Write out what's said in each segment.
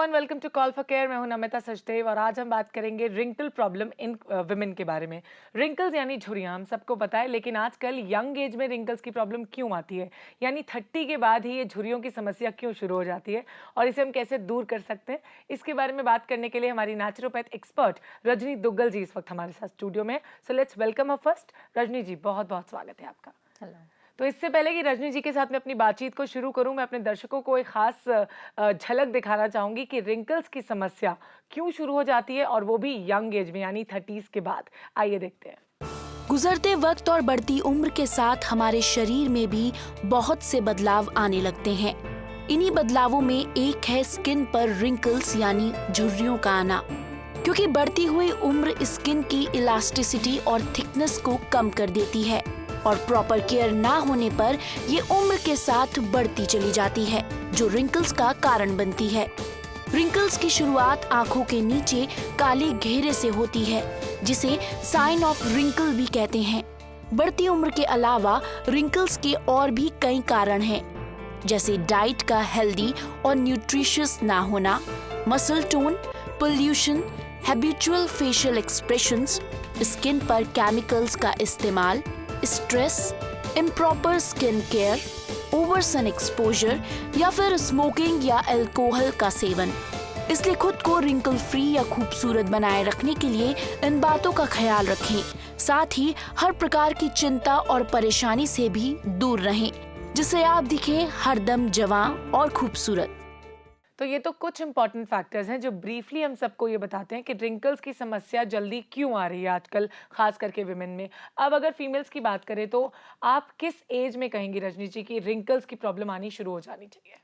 And welcome to call for care. मैं हूं नमिता सचदेव और आज हम बात करेंगे रिंकल प्रॉब्लम इन विमेन के बारे में। रिंकल्स यानी झुर्रियां हम सबको पता है, लेकिन आजकल यंग एज में रिंकल्स की प्रॉब्लम क्यों आती है, यानी 30 के बाद ही ये झुर्रियों की समस्या क्यों शुरू हो जाती है और इसे हम कैसे दूर कर सकते हैं, इसके बारे में बात करने के लिए हमारी नेचुरोपैथ एक्सपर्ट रजनी दुग्गल जी इस वक्त हमारे साथ स्टूडियो में। So let's welcome a first. Rajni ji, बहुत बहुत स्वागत है आपका। हेलो। तो इससे पहले कि रजनी जी के साथ में अपनी बातचीत को शुरू करूं, मैं अपने दर्शकों को एक खास झलक दिखाना चाहूंगी कि रिंकल्स की समस्या क्यों शुरू हो जाती है और वो भी यंग एज में यानी 30s के बाद। आइए देखते हैं। गुजरते वक्त और बढ़ती उम्र के साथ हमारे शरीर में भी बहुत से बदलाव आने लगते हैं। इन्हीं बदलावों में एक है स्किन पर रिंकल्स यानी झुर्रियों का आना, क्योंकि बढ़ती हुई उम्र स्किन की इलास्टिसिटी और थिकनेस को कम कर देती है और प्रॉपर केयर ना होने पर ये उम्र के साथ बढ़ती चली जाती है, जो रिंकल्स का कारण बनती है। रिंकल्स की शुरुआत आंखों के नीचे काले घेरे से होती है, जिसे साइन ऑफ रिंकल भी कहते हैं। बढ़ती उम्र के अलावा रिंकल्स के और भी कई कारण हैं, जैसे डाइट का हेल्दी और न्यूट्रिशियस ना होना, muscle tone, pollution, habitual facial expressions, skin पर केमिकल्स का इस्तेमाल, stress, improper skin care, over sun exposure या फिर स्मोकिंग या अल्कोहल का सेवन। इसलिए खुद को रिंकल फ्री या खूबसूरत बनाए रखने के लिए इन बातों का ख्याल रखें। साथ ही हर प्रकार की चिंता और परेशानी से भी दूर रहें, जिससे आप दिखें हरदम जवां और खूबसूरत। तो ये तो कुछ इंपॉर्टेंट फैक्टर्स हैं जो ब्रीफली हम सबको ये बताते हैं कि रिंकल्स की समस्या जल्दी क्यों आ रही है आजकल, खास करके विमेन में। अब अगर फीमेल्स की बात करें तो आप किस एज में कहेंगी रजनी जी कि रिंकल्स की प्रॉब्लम आनी शुरू हो जानी चाहिए?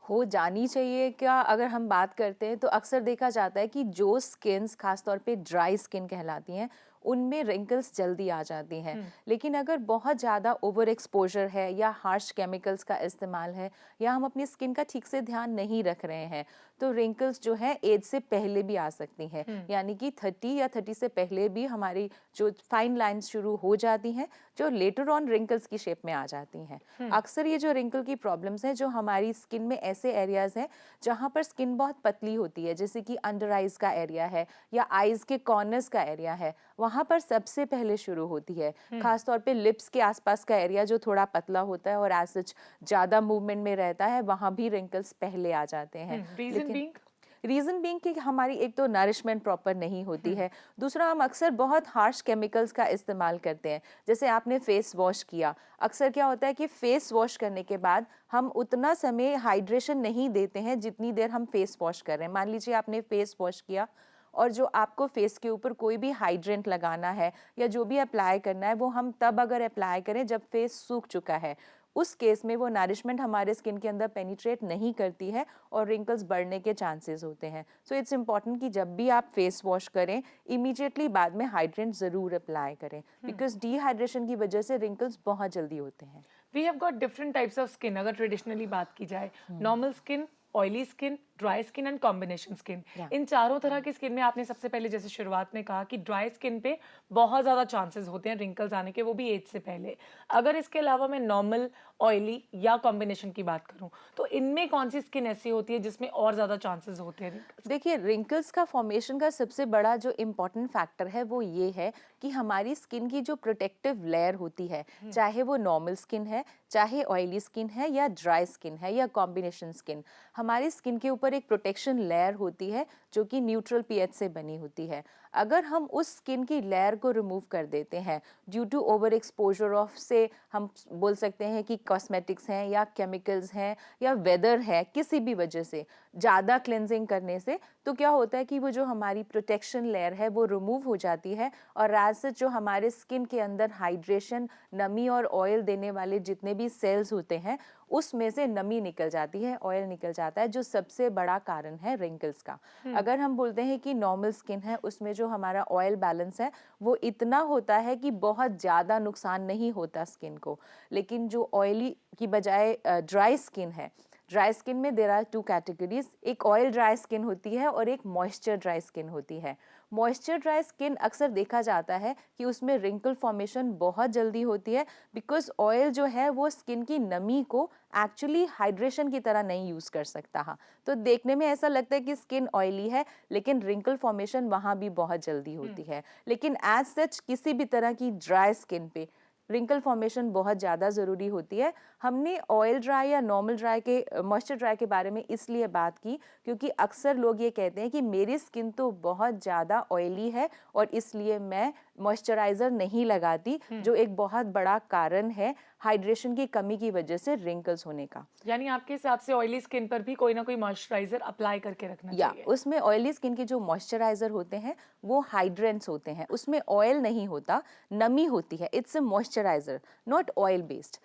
हो जानी चाहिए क्या, अगर हम बात करते हैं तो अक्सर देखा जाता है कि जो स्किन्स खासतौर पे ड्राई स्किन कहलाती हैं उनमें रिंकल्स जल्दी आ जाती हैं। लेकिन अगर बहुत ज़्यादा ओवर एक्सपोजर है या हार्श केमिकल्स का इस्तेमाल है या हम अपनी स्किन का ठीक से ध्यान नहीं रख रहे हैं तो रिंकल्स जो है एज से पहले भी आ सकती हैं। यानी कि 30 या 30 से पहले भी हमारी जो फाइन लाइंस शुरू हो जाती हैं जो लेटर ऑन रिंकल्स की शेप में आ जाती हैं। अक्सर ये जो रिंकल की प्रॉब्लम्स हैं जो हमारी स्किन में ऐसे एरियाज हैं जहाँ पर स्किन बहुत पतली होती है, जैसे कि अंडर आइज का एरिया है या आइज के कॉर्नर्स का एरिया है, वहाँ पर सबसे पहले शुरू होती है। खासतौर पे लिप्स के आसपास का एरिया जो थोड़ा पतला होता है और एज सच ज़्यादा मूवमेंट में रहता है, वहाँ भी रिंकल्स पहले आ जाते हैं। रीज़न बीइंग कि हमारी एक तो नरिशमेंट प्रॉपर नहीं होती है, दूसरा हम अक्सर बहुत हार्श केमिकल्स का इस्तेमाल करते हैं। जैसे आपने फेस वॉश किया, अक्सर क्या होता है कि फेस वॉश करने के बाद हम उतना समय हाइड्रेशन नहीं देते हैं जितनी देर हम फेस वॉश कर रहे हैं। मान लीजिए आपने फेस वॉश किया और जो आपको फेस के ऊपर कोई भी हाइड्रेंट लगाना है या जो भी अप्लाई करना है वो हम तब अगर अप्लाई करें जब फेस सूख चुका है। उस केस में वो नरिशमेंट हमारे स्किन के अंदर पेनिट्रेट नहीं करती है और रिंकल्स बढ़ने के चांसेस होते हैं। सो इट्स इम्पॉर्टेंट कि जब भी आप फेस वॉश करें इमीडिएटली बाद में हाइड्रेंट ज़रूर अप्लाई करें, बिकॉज डिहाइड्रेशन की वजह से रिंकल्स बहुत जल्दी होते हैं। We have got different types of skin. अगर ट्रेडिशनली बात की जाए, normal skin, oily skin, dry skin and combination skin, इन चारों तरह की स्किन में आपने सबसे पहले जैसे शुरुआत में कहा कि ड्राई स्किन पे बहुत ज़्यादा चांसेस होते हैं रिंकल्स आने के, वो भी एज से पहले। अगर इसके अलावा मैं नॉर्मल, ऑयली या कॉम्बिनेशन की बात करूं तो इनमें कौन सी स्किन ऐसी होती है जिसमें और ज़्यादा चांसेस होते हैं रिंकल्स? देखिए, रिंकल्स का फॉर्मेशन का सबसे बड़ा जो इम्पॉर्टेंट फैक्टर है वो ये है कि हमारी स्किन की जो प्रोटेक्टिव लेयर होती है, चाहे वो नॉर्मल स्किन है, चाहे ऑयली स्किन है या ड्राई स्किन है या कॉम्बिनेशन स्किन, हमारी स्किन के ऊपर एक प्रोटेक्शन लेयर होती है जो कि न्यूट्रल पीएच से बनी होती है। अगर हम उस स्किन की लेयर को रिमूव कर देते हैं due to over exposure of, से हम बोल सकते हैं कि कॉस्मेटिक्स हैं या केमिकल्स हैं या वेदर है, किसी भी वजह से ज़्यादा क्लेंजिंग करने से, तो क्या होता है कि वो जो हमारी प्रोटेक्शन लेयर है वो रिमूव हो जाती है और एज सच जो हमारे स्किन के अंदर हाइड्रेशन, नमी और ऑयल देने वाले जितने भी सेल्स होते हैं उसमें से नमी निकल जाती है, ऑयल निकल जाता है, जो सबसे बड़ा कारण है रिंकल्स का। अगर हम बोलते हैं कि नॉर्मल स्किन है उसमें जो हमारा ऑयल बैलेंस है वो इतना होता है कि बहुत ज़्यादा नुकसान नहीं होता स्किन को, लेकिन जो ऑयली की बजाय ड्राई स्किन है, ड्राई स्किन में देयर आर टू कैटेगरीज, एक ऑयल ड्राई स्किन होती है और एक मॉइस्चर ड्राई स्किन होती है। मॉइस्चर ड्राई स्किन अक्सर देखा जाता है कि उसमें रिंकल फॉर्मेशन बहुत जल्दी होती है, बिकॉज ऑयल जो है वो स्किन की नमी को एक्चुअली हाइड्रेशन की तरह नहीं यूज़ कर सकता। हाँ, तो देखने में ऐसा लगता है कि स्किन ऑयली है, लेकिन रिंकल फॉर्मेशन वहाँ भी बहुत जल्दी होती है। लेकिन एज सच किसी भी तरह की ड्राई स्किन पे रिंकल फॉर्मेशन बहुत ज़्यादा ज़रूरी होती है। हमने ऑयल ड्राई या नॉर्मल ड्राई के मॉइस्चर ड्राई के बारे में इसलिए बात की क्योंकि अक्सर लोग ये कहते हैं कि मेरी स्किन तो बहुत ज़्यादा ऑयली है और इसलिए मैं मॉइस्चराइज़र नहीं लगाती, जो एक बहुत बड़ा कारण है हाइड्रेशन की कमी की वजह से रिंकल्स होने का। यानी आपके हिसाब से ऑयली स्किन पर भी कोई ना कोई मॉइस्चराइजर अप्लाई करके रखना चाहिए। उसमें ऑयली स्किन के जो मॉइस्चराइजर होते हैं वो हाइड्रेंट्स होते हैं, उसमें ऑयल नहीं होता, नमी होती है। It's a moisturiser, not oil based.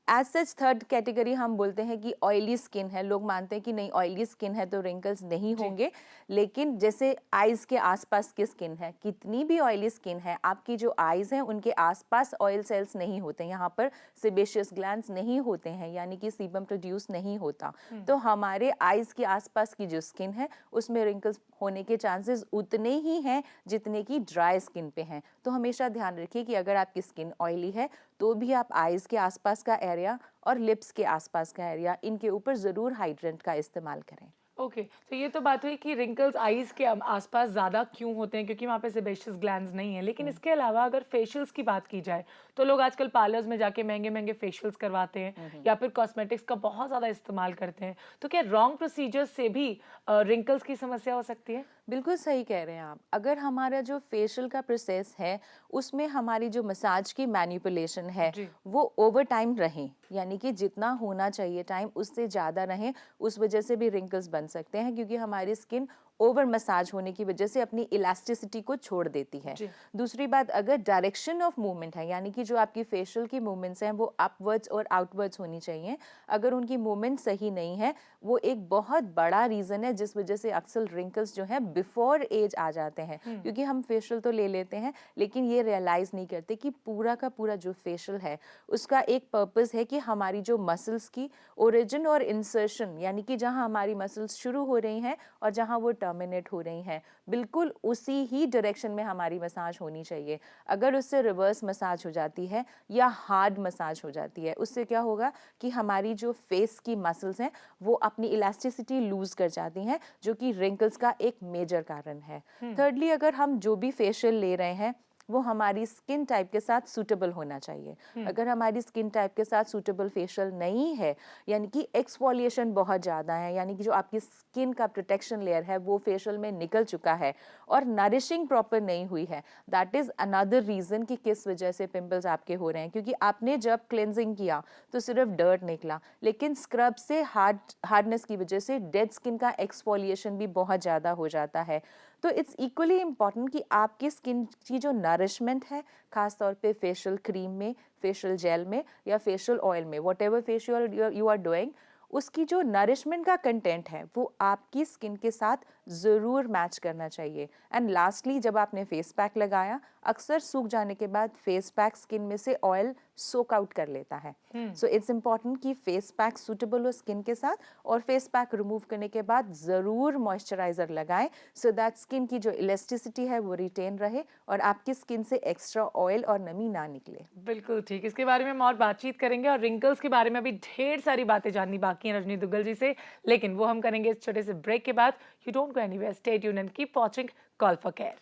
As such third category हम बोलते हैं कि ऑयली स्किन है, लोग मानते हैं कि नहीं ऑयली स्किन है तो रिंकल्स नहीं होंगे, लेकिन जैसे आईज के आसपास की स्किन है, कितनी भी ऑयली स्किन है, आपकी जो आईज हैं उनके आसपास ऑयल सेल्स नहीं होते, यहाँ पर सेबेशियस ग्लैंड्स नहीं होते हैं, यानी कि सीबम प्रोड्यूस नहीं होता। तो हमारे आईज के आसपास की जो स्किन है उसमें रिंकल्स होने के चांसेस उतने ही हैं जितने की ड्राई स्किन पे हैं। तो हमेशा ध्यान रखिए कि अगर आपकी स्किन ऑयली है तो भी आप आईज के आसपास का एरिया और लिप्स के आसपास का एरिया, इनके ऊपर ज़रूर हाइड्रेंट का इस्तेमाल करें। ओके, तो ये तो बात हुई कि रिंकल्स आईज के आसपास ज़्यादा क्यों होते हैं, क्योंकि वहाँ पे सेबेशियस ग्लैंड्स नहीं है। लेकिन इसके अलावा अगर फेशियल्स की बात की जाए तो लोग आजकल पार्लर्स में जाके महंगे महंगे फेशियल्स करवाते हैं या फिर कॉस्मेटिक्स का बहुत ज़्यादा इस्तेमाल करते हैं। तो क्या रॉन्ग प्रोसीजर्स से भी रिंकल्स की समस्या हो सकती है? बिल्कुल सही कह रहे हैं आप। अगर हमारा जो फेशियल का प्रोसेस है उसमें हमारी जो मसाज की मैनिपुलेशन है वो ओवर टाइम रहे, यानी कि जितना होना चाहिए टाइम उससे ज़्यादा रहे, उस वजह से भी रिंकल्स बन सकते हैं, क्योंकि हमारी स्किन ओवर मसाज होने की वजह से अपनी इलास्टिसिटी को छोड़ देती है। दूसरी बात, अगर डायरेक्शन ऑफ मूवमेंट है, यानी कि जो आपकी फेशियल की मूवमेंट्स हैं वो अपवर्ड्स और आउटवर्ड्स होनी चाहिए, अगर उनकी मूवमेंट सही नहीं है वो एक बहुत बड़ा रीज़न है जिस वजह से अक्सर रिंकल्स जो हैं बिफोर एज आ जाते हैं। क्योंकि हम फेशियल तो ले लेते हैं लेकिन ये रियलाइज़ नहीं करते कि पूरा का पूरा जो फेशियल है उसका एक पर्पस है कि हमारी जो मसल्स की ओरिजिन और इंसर्शन, यानी कि जहाँ हमारी मसल्स शुरू हो रही हैं और जहाँ वो टर्मिनेट हो रही हैं, बिल्कुल उसी ही डायरेक्शन में हमारी मसाज होनी चाहिए। अगर उससे रिवर्स मसाज हो जाती है या हार्ड मसाज हो जाती है, उससे क्या होगा कि हमारी जो फेस की मसल्स हैं वो अपनी इलास्टिसिटी लूज कर जाती हैं, जो कि रिंकल्स का एक मेजर कारण है। थर्डली, अगर हम जो भी फेशियल ले रहे हैं वो हमारी स्किन टाइप के साथ सूटेबल होना चाहिए। अगर हमारी स्किन टाइप के साथ सूटेबल फेशियल नहीं है, यानी कि एक्सफोलिएशन बहुत ज़्यादा है, यानी कि जो आपकी स्किन का प्रोटेक्शन लेयर है वो फेशियल में निकल चुका है और नरिशिंग प्रॉपर नहीं हुई है, दैट इज़ अनदर रीज़न कि किस वजह से पिंपल्स आपके हो रहे हैं। क्योंकि आपने जब क्लेंजिंग किया तो सिर्फ डर्ट निकला, लेकिन स्क्रब से हार्डनेस की वजह से डेड स्किन का एक्सफोलिएशन भी बहुत ज़्यादा हो जाता है। तो इट्स इक्वली इम्पॉर्टेंट कि आपकी स्किन की जो नरिशमेंट है, खास तौर पे फेशियल क्रीम में, फेशियल जेल में या फेशियल ऑयल में, whatever facial you are doing, उसकी जो नरिशमेंट का कंटेंट है वो आपकी स्किन के साथ ज़रूर मैच करना चाहिए। एंड लास्टली, जब आपने फेस पैक लगाया, अक्सर सूख जाने के बाद फेस पैक स्किन में से ऑयल सोक आउट कर लेता है। सो इट्स इम्पॉर्टेंट कि फेस पैक सूटेबल हो स्किन के साथ, और फेस पैक रिमूव करने के बाद ज़रूर मॉइस्चराइज़र लगाएं सो दैट स्किन की जो इलास्टिसिटी है वो रिटेन रहे और आपकी स्किन से एक्स्ट्रा ऑयल और नमी ना निकले। बिल्कुल ठीक, इसके बारे में हम और बातचीत करेंगे और रिंकल्स के बारे में अभी ढेर सारी बातें जाननी बाकी हैं रजनी दुग्गल जी से, लेकिन वो हम करेंगे इस छोटे से ब्रेक के बाद। You don't go anywhere, stay tuned and keep watching call for care.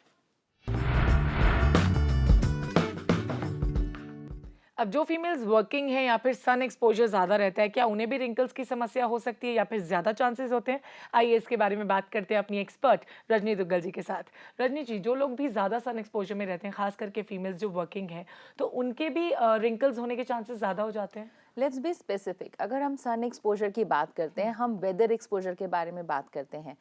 अब जो फीमेल्स वर्किंग हैं या फिर सन एक्सपोजर ज़्यादा रहता है, क्या उन्हें भी रिंकल्स की समस्या हो सकती है या फिर ज़्यादा चांसेस होते हैं? आइए इसके बारे में बात करते हैं अपनी एक्सपर्ट रजनी दुग्गल जी के साथ। रजनी जी, जो लोग भी ज़्यादा सन एक्सपोजर में रहते हैं, खास करके फीमेल्स जो वर्किंग हैं, तो उनके भी रिंकल्स होने के चांसेस ज़्यादा हो जाते हैं? Let's be specific. अगर हम सन एक्सपोजर की बात करते हैं, हम वेदर एक्सपोजर के बारे में बात करते हैं।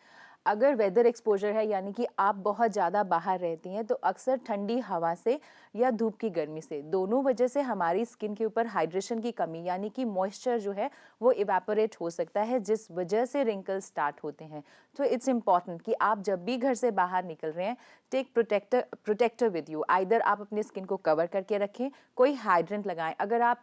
अगर वेदर एक्सपोजर है, यानी कि आप बहुत ज़्यादा बाहर रहती हैं, तो अक्सर ठंडी हवा से या धूप की गर्मी से, दोनों वजह से हमारी स्किन के ऊपर हाइड्रेशन की कमी, यानी कि मॉइस्चर जो है वो इवेपोरेट हो सकता है, जिस वजह से रिंकल्स स्टार्ट होते हैं। तो इट्स इम्पॉर्टेंट कि आप जब भी घर से बाहर निकल रहे हैं, take protector with you. Either आप अपने स्किन को कवर करके रखें, कोई हाइड्रेंट लगाएं। अगर आप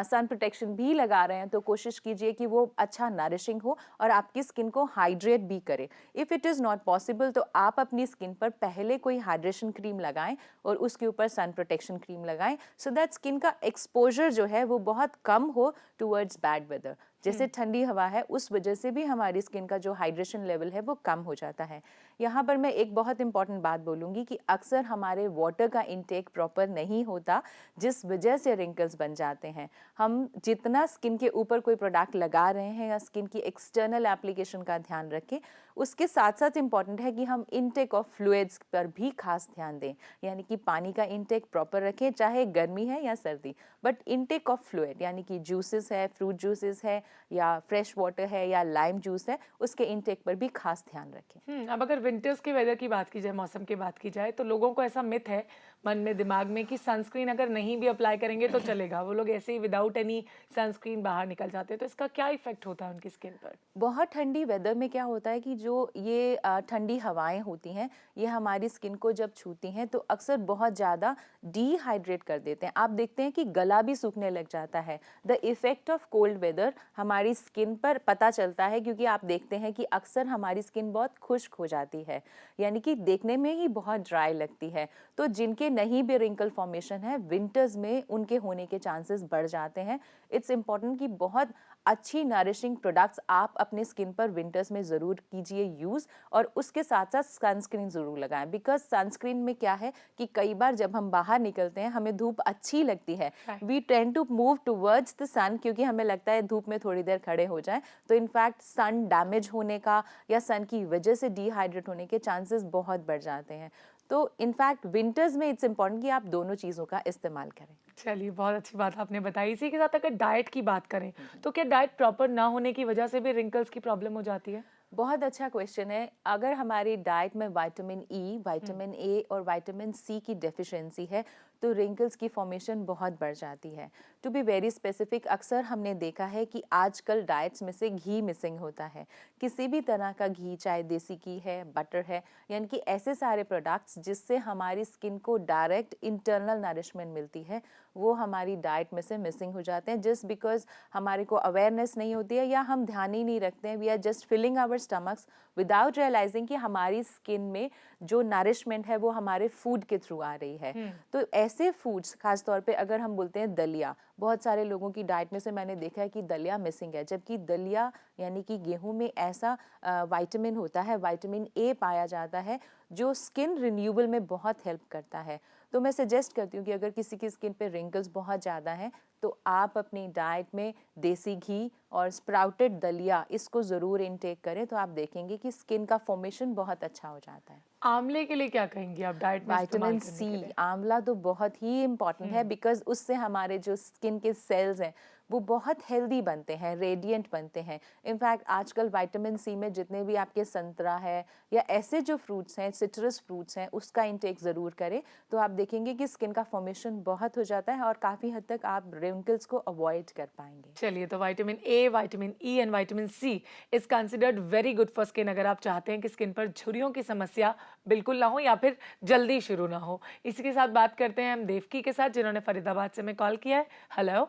सन प्रोटेक्शन भी लगा रहे हैं तो कोशिश कीजिए कि वो अच्छा नरिशिंग हो और आपकी स्किन को हाइड्रेट भी करे। If it is not possible तो आप अपनी स्किन पर पहले कोई हाइड्रेशन क्रीम लगाएं और उसके ऊपर सन प्रोटेक्शन क्रीम लगाएं, सो दैट स्किन का एक्सपोजर जो है वो बहुत कम हो टुवर्ड्स बैड वेदर। जैसे ठंडी हवा है उस वजह से भी हमारी स्किन का जो हाइड्रेशन लेवल है वो कम हो जाता है। यहाँ पर मैं एक बहुत इंपॉर्टेंट बात बोलूँगी कि अक्सर हमारे वाटर का इंटेक प्रॉपर नहीं होता, जिस वजह से रिंकल्स बन जाते हैं। हम जितना स्किन के ऊपर कोई प्रोडक्ट लगा रहे हैं या स्किन की एक्सटर्नल एप्लीकेशन का ध्यान रखें, उसके साथ साथ इम्पॉर्टेंट है कि हम इंटेक ऑफ फ्लूइड्स पर भी खास ध्यान दें, यानी कि पानी का इंटेक प्रॉपर रखें, चाहे गर्मी है या सर्दी। बट इंटेक ऑफ फ्लूइड यानी कि जूसेस है, फ्रूट जूसेस है या फ्रेश वाटर है या लाइम जूस है, उसके इंटेक पर भी खास ध्यान रखें। अब अगर विंटर्स के वेदर की बात की जाए, मौसम की बात की जाए, तो लोगों को ऐसा मिथ है मन में, दिमाग में कि सनस्क्रीन अगर नहीं भी अप्लाई करेंगे तो चलेगा, वो लोग ऐसे ही विदाउट एनी सनस्क्रीन बाहर निकल जाते हैं, तो इसका क्या इफेक्ट होता है उनकी स्किन पर? बहुत ठंडी वेदर में क्या होता है कि जो ये ठंडी हवाएं होती हैं, ये हमारी स्किन को जब छूती हैं तो अक्सर बहुत ज़्यादा डिहाइड्रेट कर देते हैं। आप देखते हैं कि गला भी सूखने लग जाता है। The effect of cold weather हमारी स्किन पर पता चलता है, क्योंकि आप देखते हैं कि अक्सर हमारी स्किन बहुत खुश्क हो जाती है, यानी कि देखने में ही बहुत ड्राई लगती है। तो जिनके नहीं भी रिंकल फॉर्मेशन है, विंटर्स में उनके होने के चांसेस बढ़ जाते हैं। इट्स इम्पॉर्टेंट कि बहुत अच्छी नरिशिंग प्रोडक्ट्स आप अपने स्किन पर विंटर्स में ज़रूर कीजिए यूज़, और उसके साथ साथ सनस्क्रीन ज़रूर लगाएं। बिकॉज सनस्क्रीन में क्या है कि कई बार जब हम बाहर निकलते हैं हमें धूप अच्छी लगती है, we tend to move towards the sun, क्योंकि हमें लगता है धूप में थोड़ी देर खड़े हो जाएं, तो इनफैक्ट सन डैमेज होने का या सन की वजह से डिहाइड्रेट होने के चांसेस बहुत बढ़ जाते हैं। तो इनफैक्ट विंटर्स में इट्स इम्पॉर्टेंट कि आप दोनों चीज़ों का इस्तेमाल करें। चलिए, बहुत अच्छी बात आपने बताई। इसी के साथ अगर डाइट की बात करें, तो क्या डाइट प्रॉपर ना होने की वजह से भी रिंकल्स की प्रॉब्लम हो जाती है? बहुत अच्छा क्वेश्चन है। अगर हमारी डाइट में विटामिन ई, विटामिन ए और विटामिन सी की डेफिशिएंसी है तो रिंकल्स की फॉर्मेशन बहुत बढ़ जाती है। टू बी वेरी स्पेसिफिक, अक्सर हमने देखा है कि आजकल डाइट्स में से घी मिसिंग होता है। किसी भी तरह का घी, चाहे देसी घी है, बटर है, यानी कि ऐसे सारे प्रोडक्ट्स जिससे हमारी स्किन को डायरेक्ट इंटरनल नरिशमेंट मिलती है, वो हमारी डाइट में से मिसिंग हो जाते हैं, जस्ट बिकॉज हमारे को अवेयरनेस नहीं होती है या हम ध्यान ही नहीं रखते हैं। We are just filling our stomachs without realising कि हमारी स्किन में जो नरिशमेंट है वो हमारे फूड के थ्रू आ रही है। तो ऐसे फूड्स, खास तौर पे अगर हम बोलते हैं दलिया, बहुत सारे लोगों की डाइट में से मैंने देखा है कि दलिया मिसिंग है, जबकि दलिया यानी कि गेहूं में ऐसा विटामिन होता है, विटामिन ए पाया जाता है, जो स्किन रिन्यूअल में बहुत हेल्प करता है। तो मैं सजेस्ट करती हूँ कि अगर किसी की स्किन पे रिंकल्स बहुत ज़्यादा हैं तो आप अपनी डाइट में देसी घी और स्प्राउटेड दलिया इसको ज़रूर इनटेक करें, तो आप देखेंगे कि स्किन का फॉर्मेशन बहुत अच्छा हो जाता है। आंवले के लिए क्या कहेंगी आप डाइट में इस्तेमाल विटामिन करने के सी, लिए? आंवला तो बहुत ही इम्पॉर्टेंट है, बिकॉज उससे हमारे जो स्किन के सेल्स हैं वो बहुत हेल्दी बनते हैं, रेडिएंट बनते हैं। इनफैक्ट आजकल विटामिन सी में जितने भी आपके संतरा है या ऐसे जो फ्रूट्स हैं, सिट्रस फ्रूट्स हैं, उसका इंटेक ज़रूर करें, तो आप देखेंगे कि स्किन का फॉर्मेशन बहुत हो जाता है और काफ़ी हद तक आप रिंकल्स को अवॉइड कर पाएंगे। चलिए, तो vitamin A, vitamin E and vitamin C is considered very good for skin, अगर आप चाहते हैं कि स्किन पर झुर्रियों की समस्या बिल्कुल ना हो या फिर जल्दी शुरू ना हो। इसी के साथ बात करते हैं हम देवकी के साथ, जिन्होंने फरीदाबाद से हमें कॉल किया है। हेलो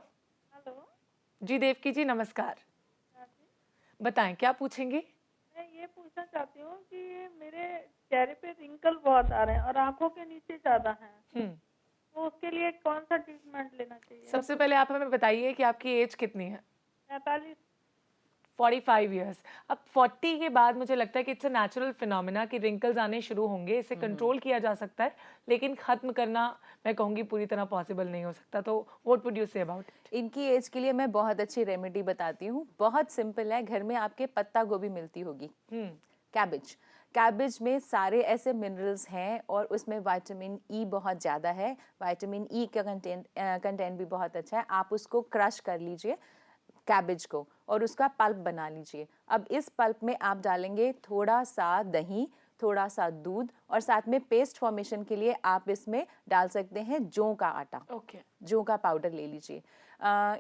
जी देवकी जी, नमस्कार। बताएं, क्या पूछेंगी? मैं ये पूछना चाहती हूँ कि मेरे चेहरे पे रिंकल बहुत आ रहे हैं और आंखों के नीचे ज्यादा हैं, तो उसके लिए कौन सा ट्रीटमेंट लेना चाहिए? सबसे पहले आप हमें बताइए कि आपकी एज कितनी है? 45। 45 इयर्स। अब 40 के बाद मुझे लगता है कि इट्स अ नेचुरल फिनोमेना कि रिंकल्स आने शुरू होंगे। इसे कंट्रोल किया जा सकता है, लेकिन खत्म करना मैं कहूँगी पूरी तरह पॉसिबल नहीं हो सकता। तो what would you say about it? इनकी एज के लिए मैं बहुत अच्छी रेमेडी बताती हूँ, बहुत सिंपल है। घर में आपके पत्ता गोभी मिलती होगी, कैबेज। कैबेज में सारे ऐसे मिनरल्स हैं और उसमें विटामिन ई बहुत ज़्यादा है। विटामिन ई का कंटेंट भी बहुत अच्छा है। आप उसको क्रश कर लीजिए कैबेज को और उसका पल्प बना लीजिए। अब इस पल्प में आप डालेंगे थोड़ा सा दही, थोड़ा सा दूध और साथ में पेस्ट फॉर्मेशन के लिए आप इसमें डाल सकते हैं जौ का आटा। जौ का पाउडर ले लीजिए।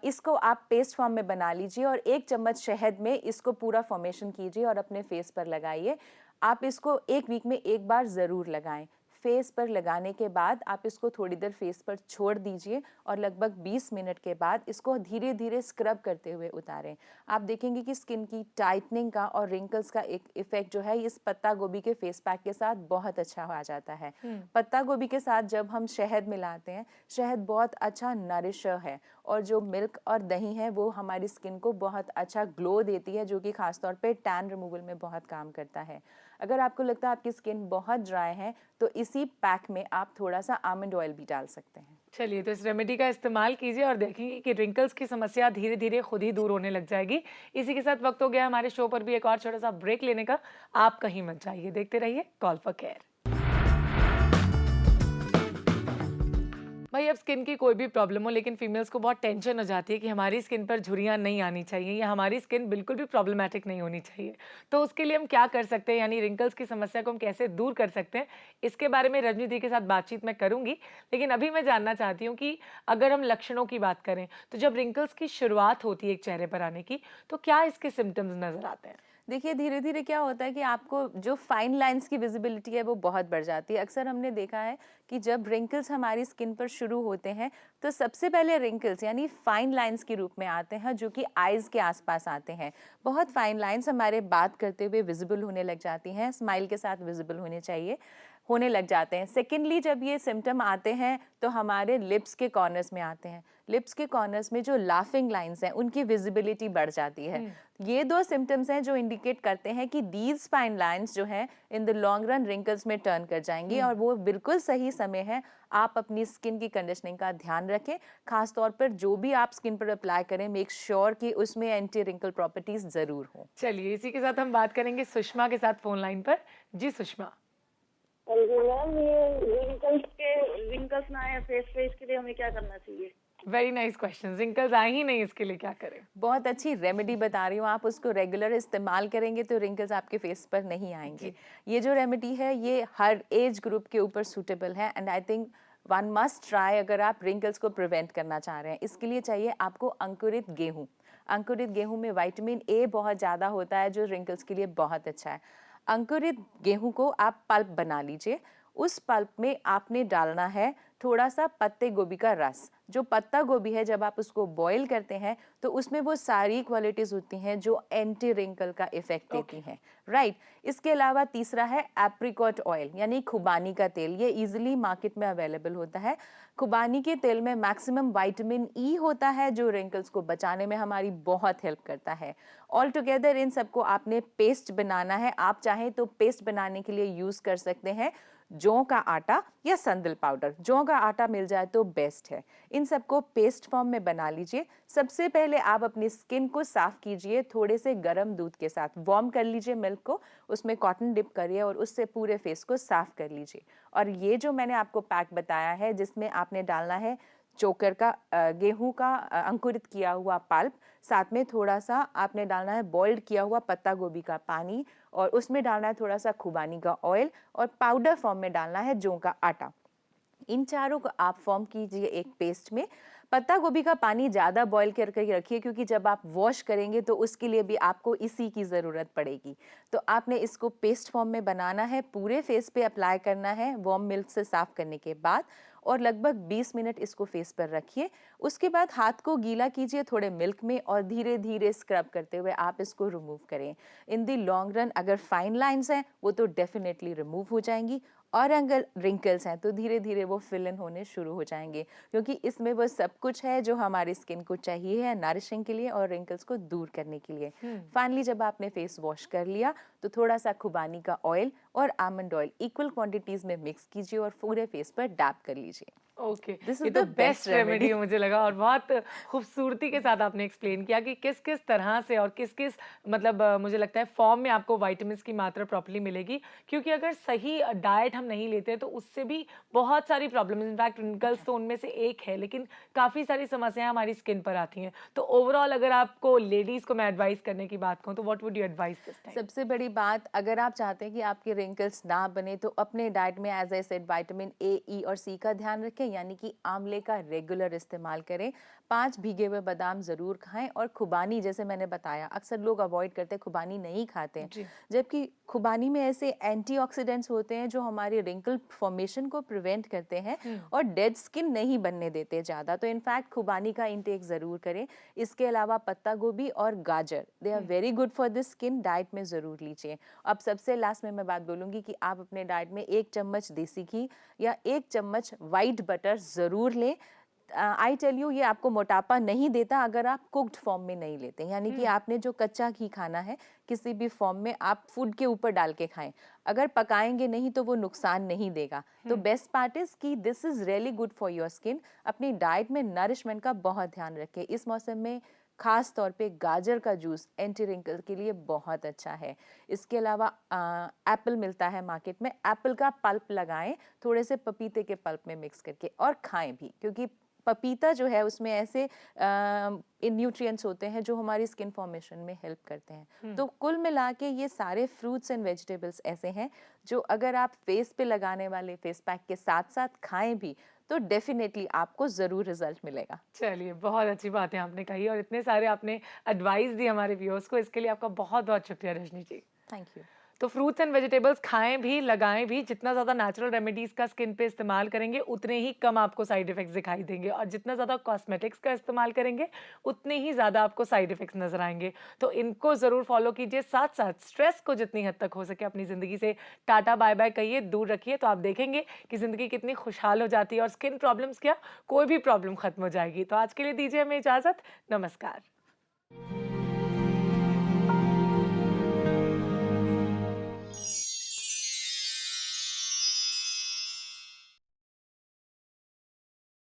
इसको आप पेस्ट फॉर्म में बना लीजिए और 1 चम्मच शहद में इसको पूरा फॉर्मेशन कीजिए और अपने फेस पर लगाइए। आप इसको 1 वीक में 1 बार ज़रूर लगाएं। फेस पर लगाने के बाद आप इसको थोड़ी देर फेस पर छोड़ दीजिए और लगभग 20 मिनट के बाद इसको धीरे धीरे स्क्रब करते हुए उतारें। आप देखेंगे कि स्किन की टाइटनिंग का और रिंकल्स का एक इफेक्ट जो है इस पत्ता गोभी के फेस पैक के साथ बहुत अच्छा आ जाता है। पत्ता गोभी के साथ जब हम शहद मिलाते हैं, शहद बहुत अच्छा नरिशर है और जो मिल्क और दही है वो हमारी स्किन को बहुत अच्छा ग्लो देती है, जो कि खासतौर पे टैन रिमूवल में बहुत काम करता है। अगर आपको लगता है आपकी स्किन बहुत ड्राई है तो इसी पैक में आप थोड़ा सा आमंड ऑयल भी डाल सकते हैं। चलिए, तो इस रेमेडी का इस्तेमाल कीजिए और देखेंगे कि रिंकल्स की समस्या धीरे धीरे खुद ही दूर होने लग जाएगी। इसी के साथ वक्त हो गया हमारे शो पर भी एक और छोटा सा ब्रेक लेने का। आप कहीं मत जाइए, देखते रहिए कॉल फॉर केयर। भाई, अब स्किन की कोई भी प्रॉब्लम हो, लेकिन फीमेल्स को बहुत टेंशन हो जाती है कि हमारी स्किन पर झुर्रियाँ नहीं आनी चाहिए या हमारी स्किन बिल्कुल भी प्रॉब्लमेटिक नहीं होनी चाहिए। तो उसके लिए हम क्या कर सकते हैं, यानी रिंकल्स की समस्या को हम कैसे दूर कर सकते हैं, इसके बारे में रजनी दी के साथ बातचीत मैं करूंगी। लेकिन अभी मैं जानना चाहती हूँ कि अगर हम लक्षणों की बात करें तो जब रिंकल्स की शुरुआत होती है एक चेहरे पर आने की, तो क्या इसके सिम्टम्स नजर आते हैं? देखिए, धीरे धीरे क्या होता है कि आपको जो फाइन लाइंस की विजिबिलिटी है वो बहुत बढ़ जाती है। अक्सर हमने देखा है कि जब रिंकल्स हमारी स्किन पर शुरू होते हैं तो सबसे पहले रिंकल्स यानी फाइन लाइंस के रूप में आते हैं, जो कि आईज के आसपास आते हैं। बहुत फाइन लाइंस हमारे बात करते हुए विजिबल होने लग जाती हैं, स्माइल के साथ विजिबल होने लग जाते हैं। सेकेंडली, जब ये सिम्टम आते हैं तो हमारे लिप्स के कॉर्नर्स में आते हैं। लिप्स के कॉर्नर्स में जो लाफिंग लाइंस हैं उनकी विजिबिलिटी बढ़ जाती है। ये दो सिम्टम्स हैं जो इंडिकेट करते हैं कि दीज फाइन लाइंस जो हैं in the long run wrinkles में टर्न कर जाएंगी और वो बिल्कुल सही समय है। आप अपनी स्किन की कंडीशनिंग का ध्यान रखें। खास तौर पर जो भी आप स्किन पर अप्लाई करें, मेक श्योर कि उसमें एंटी रिंकल प्रॉपर्टीज जरूर हों। चलिए, इसी के साथ हम बात करेंगे सुषमा के साथ फोन लाइन पर। जी सुषमा। मैम, ये रिंकल्स ना आए फेस पे, इसके लिए हमें क्या करना चाहिए? Very nice question. रिंकल्स आए ही नहीं, इसके लिए क्या करें? बहुत अच्छी रेमेडी बता रही हूँ, आप उसको रेगुलर इस्तेमाल करेंगे तो रिंकल्स आपके फेस पर नहीं आएंगे। ये जो रेमेडी है ये हर एज ग्रुप के ऊपर सूटेबल है and I think one must try अगर आप रिंकल्स को प्रिवेंट करना चाह रहे हैं। इसके लिए चाहिए आपको अंकुरित गेहूँ। अंकुरित गेहूँ में विटामिन ए बहुत ज़्यादा होता है जो रिंकल्स के लिए बहुत अच्छा है। अंकुरित गेहूं को आप पल्प बना लीजिए। उस पल्प में आपने डालना है थोड़ा सा पत्ते गोभी का रस। जो पत्ता गोभी है जब आप उसको बॉईल करते हैं तो उसमें वो सारी क्वालिटीज होती हैं जो एंटी रिंकल का इफेक्ट देती हैं, राइट। इसके अलावा तीसरा है एप्रिकॉट ऑयल यानी खुबानी का तेल। ये इजीली मार्केट में अवेलेबल होता है। खुबानी के तेल में मैक्सिमम विटामिन ई होता है जो रिंकल्स को बचाने में हमारी बहुत हेल्प करता है। ऑल टुगेदर इन सबको आपने पेस्ट बनाना है। आप चाहें तो पेस्ट बनाने के लिए यूज कर सकते हैं जौ का आटा या संदल पाउडर। जौ का आटा मिल जाए तो बेस्ट है। इन सबको पेस्ट फॉर्म में बना लीजिए। सबसे पहले आप अपनी स्किन को साफ कीजिए थोड़े से गर्म दूध के साथ। वार्म कर लीजिए मिल्क को, उसमें कॉटन डिप करिए और उससे पूरे फेस को साफ कर लीजिए। और ये जो मैंने आपको पैक बताया है जिसमें आपने डालना है चोकर का गेहूं का अंकुरित किया हुआ पल्प, साथ में थोड़ा सा आपने डालना है बॉइल्ड किया हुआ पत्ता गोभी का पानी और उसमें डालना है थोड़ा सा खुबानी का ऑयल और पाउडर फॉर्म में डालना है जौ का आटा। इन चारों को आप फॉर्म कीजिए एक पेस्ट में। पत्ता गोभी का पानी ज़्यादा बॉईल करके रखिए क्योंकि जब आप वॉश करेंगे तो उसके लिए भी आपको इसी की ज़रूरत पड़ेगी। तो आपने इसको पेस्ट फॉर्म में बनाना है, पूरे फेस पे अप्लाई करना है वार्म मिल्क से साफ करने के बाद और लगभग 20 मिनट इसको फेस पर रखिए। उसके बाद हाथ को गीला कीजिए थोड़े मिल्क में और धीरे धीरे स्क्रब करते हुए आप इसको रिमूव करें। इन दी लॉन्ग रन अगर फाइन लाइंस हैं वो तो डेफिनेटली रिमूव हो जाएंगी और अगर रिंकल्स हैं तो धीरे धीरे वो फिल इन होने शुरू हो जाएंगे क्योंकि इसमें वो सब कुछ है जो हमारी स्किन को चाहिए है नरिशिंग के लिए और रिंकल्स को दूर करने के लिए। फाइनली जब आपने फेस वॉश कर लिया तो थोड़ा सा खुबानी का ऑयल और आमंड ऑयल इक्वल क्वांटिटीज में मिक्स कीजिए और पूरे फेस पर डैब कर लीजिए। ओके, This is ये तो the best best remedy remedy. मुझे लगा और बहुत खूबसूरती के साथ आपने एक्सप्लेन किया कि किस किस तरह से और किस किस मतलब मुझे लगता है फॉर्म में आपको विटामिन्स की मात्रा प्रॉपर्ली मिलेगी। क्योंकि अगर सही डाइट हम नहीं लेते तो उससे भी बहुत सारी प्रॉब्लम्स, इनफैक्ट रिंकल्स तो उनमें से एक है, लेकिन काफ़ी सारी समस्याएं हमारी स्किन पर आती हैं। तो ओवरऑल अगर आपको लेडीज़ को मैं एडवाइस करने की बात कहूँ तो what would you advice this time? सबसे बड़ी बात, अगर आप चाहते हैं कि आपके रिंकल्स ना बने तो अपने डाइट में as I said vitamin A, E और सी का ध्यान रखें। यानी कि आंवले का रेगुलर इस्तेमाल करें। 5 भीगे हुए बादाम ज़रूर खाएं और खुबानी, जैसे मैंने बताया, अक्सर लोग अवॉइड करते हैं, खुबानी नहीं खाते हैं, जी। जबकि खुबानी में ऐसे एंटीऑक्सीडेंट्स होते हैं जो हमारी रिंकल फॉर्मेशन को प्रिवेंट करते हैं और डेड स्किन नहीं बनने देते ज़्यादा। तो इनफैक्ट खुबानी का इंटेक ज़रूर करें। इसके अलावा पत्ता गोभी और गाजर, they are very good for the skin, diet में ज़रूर लीजिए। अब सबसे लास्ट में मैं बात बोलूँगी कि आप अपने डाइट में 1 चम्मच देसी घी या 1 चम्मच वाइट बटर ज़रूर लें। आई टेल यू, ये आपको मोटापा नहीं देता अगर आप कुक्ड फॉर्म में नहीं लेते, यानी कि आपने जो कच्चा घी खाना है किसी भी फॉर्म में आप फूड के ऊपर डाल के खाएं। अगर पकाएंगे नहीं तो वो नुकसान नहीं देगा। तो बेस्ट पार्ट इज कि this is really good for your skin. अपनी डाइट में नरिशमेंट का बहुत ध्यान रखें। इस मौसम में खास तौर पे गाजर का जूस एंटी रिंकल के लिए बहुत अच्छा है। इसके अलावा एप्पल मिलता है मार्केट में, एप्पल का पल्प लगाएं थोड़े से पपीते के पल्प में मिक्स करके और खाएं भी, क्योंकि पपीता जो है उसमें ऐसे न्यूट्रिएंट्स होते हैं जो हमारी स्किन फॉर्मेशन में हेल्प करते हैं। तो कुल मिला के ये सारे फ्रूट्स एंड वेजिटेबल्स ऐसे हैं जो अगर आप फेस पे लगाने वाले फेस पैक के साथ साथ खाएं भी तो डेफिनेटली आपको ज़रूर रिजल्ट मिलेगा। चलिए, बहुत अच्छी बातें आपने कही और इतने सारे आपने एडवाइस दी हमारे व्यूअर्स को, इसके लिए आपका बहुत बहुत शुक्रिया रजनी जी। Thank you. तो फ्रूट्स एंड वेजिटेबल्स खाएं भी, लगाएं भी। जितना ज़्यादा नेचुरल रेमेडीज़ का स्किन पे इस्तेमाल करेंगे उतने ही कम आपको साइड इफेक्ट्स दिखाई देंगे, और जितना ज़्यादा कॉस्मेटिक्स का इस्तेमाल करेंगे उतने ही ज़्यादा आपको साइड इफेक्ट्स नजर आएंगे। तो इनको ज़रूर फॉलो कीजिए। साथ साथ स्ट्रेस को जितनी हद तक हो सके अपनी ज़िंदगी से टाटा बाय बाय कहिए, दूर रखिए, तो आप देखेंगे कि ज़िंदगी कितनी खुशहाल हो जाती है और स्किन प्रॉब्लम्स क्या, कोई भी प्रॉब्लम खत्म हो जाएगी। तो आज के लिए दीजिए हमें इजाज़त। नमस्कार।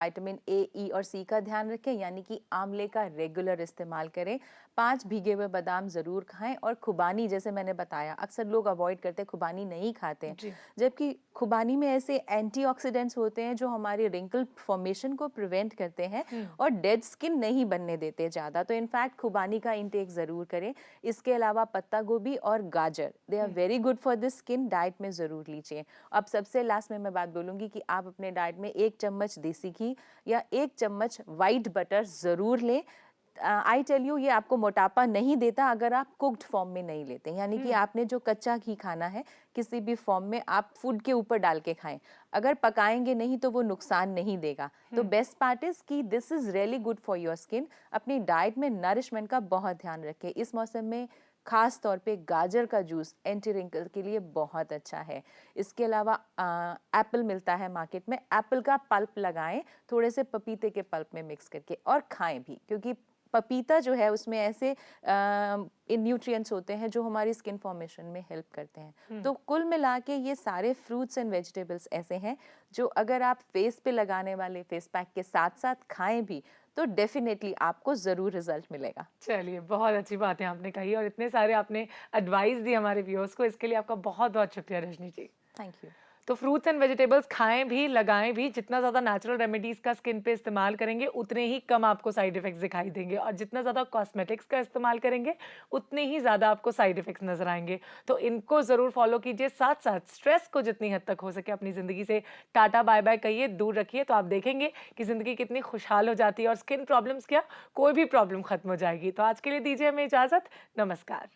विटामिन ए, ई और सी का ध्यान रखें, यानी कि आंवले का रेगुलर इस्तेमाल करें। 5 भीगे हुए बादाम ज़रूर खाएं और खुबानी, जैसे मैंने बताया, अक्सर लोग अवॉइड करते हैं, खुबानी नहीं खाते हैं, जबकि खुबानी में ऐसे एंटीऑक्सीडेंट्स होते हैं जो हमारी रिंकल फॉर्मेशन को प्रिवेंट करते हैं और डेड स्किन नहीं बनने देते ज़्यादा। तो इनफैक्ट खुबानी का इंटेक ज़रूर करें। इसके अलावा पत्ता गोभी और गाजर, they are very good for the skin, diet में ज़रूर लीजिए। अब सबसे लास्ट में मैं बात बोलूँगी कि आप अपने डाइट में 1 चम्मच देसी घी या 1 चम्मच वाइट बटर ज़रूर लें। आई टेल यू, ये आपको मोटापा नहीं देता अगर आप कुक्ड फॉर्म में नहीं लेते, यानी कि आपने जो कच्चा घी खाना है किसी भी फॉर्म में आप फूड के ऊपर डाल के खाएं। अगर पकाएंगे नहीं तो वो नुकसान नहीं देगा। तो बेस्ट पार्ट इज कि this is really good for your skin. अपनी डाइट में नरिशमेंट का बहुत ध्यान रखें। इस मौसम में खास तौर पे गाजर का जूस एंटी रिंकल के लिए बहुत अच्छा है। इसके अलावा एप्पल मिलता है मार्केट में, एप्पल का पल्प लगाएं थोड़े से पपीते के पल्प में मिक्स करके और खाएं भी, क्योंकि पपीता जो है उसमें ऐसे न्यूट्रिएंट्स होते हैं जो हमारी स्किन फॉर्मेशन में हेल्प करते हैं। तो कुल मिला के ये सारे फ्रूट्स एंड वेजिटेबल्स ऐसे हैं जो अगर आप फेस पे लगाने वाले फेस पैक के साथ साथ खाएं भी तो डेफिनेटली आपको ज़रूर रिजल्ट मिलेगा। चलिए, बहुत अच्छी बातें आपने कही और इतने सारे आपने एडवाइस दी हमारे व्यूअर्स को, इसके लिए आपका बहुत बहुत शुक्रिया रजनी जी। Thank you. तो फ्रूट्स एंड वेजिटेबल्स खाएं भी, लगाएं भी। जितना ज़्यादा नेचुरल रेमेडीज़ का स्किन पे इस्तेमाल करेंगे उतने ही कम आपको साइड इफेक्ट्स दिखाई देंगे, और जितना ज़्यादा कॉस्मेटिक्स का इस्तेमाल करेंगे उतने ही ज़्यादा आपको साइड इफेक्ट्स नजर आएंगे। तो इनको ज़रूर फॉलो कीजिए। साथ साथ स्ट्रेस को जितनी हद तक हो सके अपनी ज़िंदगी से टाटा बाय बाय कहिए, दूर रखिए, तो आप देखेंगे कि ज़िंदगी कितनी खुशहाल हो जाती है और स्किन प्रॉब्लम्स क्या, कोई भी प्रॉब्लम खत्म हो जाएगी। तो आज के लिए दीजिए हमें इजाज़त। नमस्कार।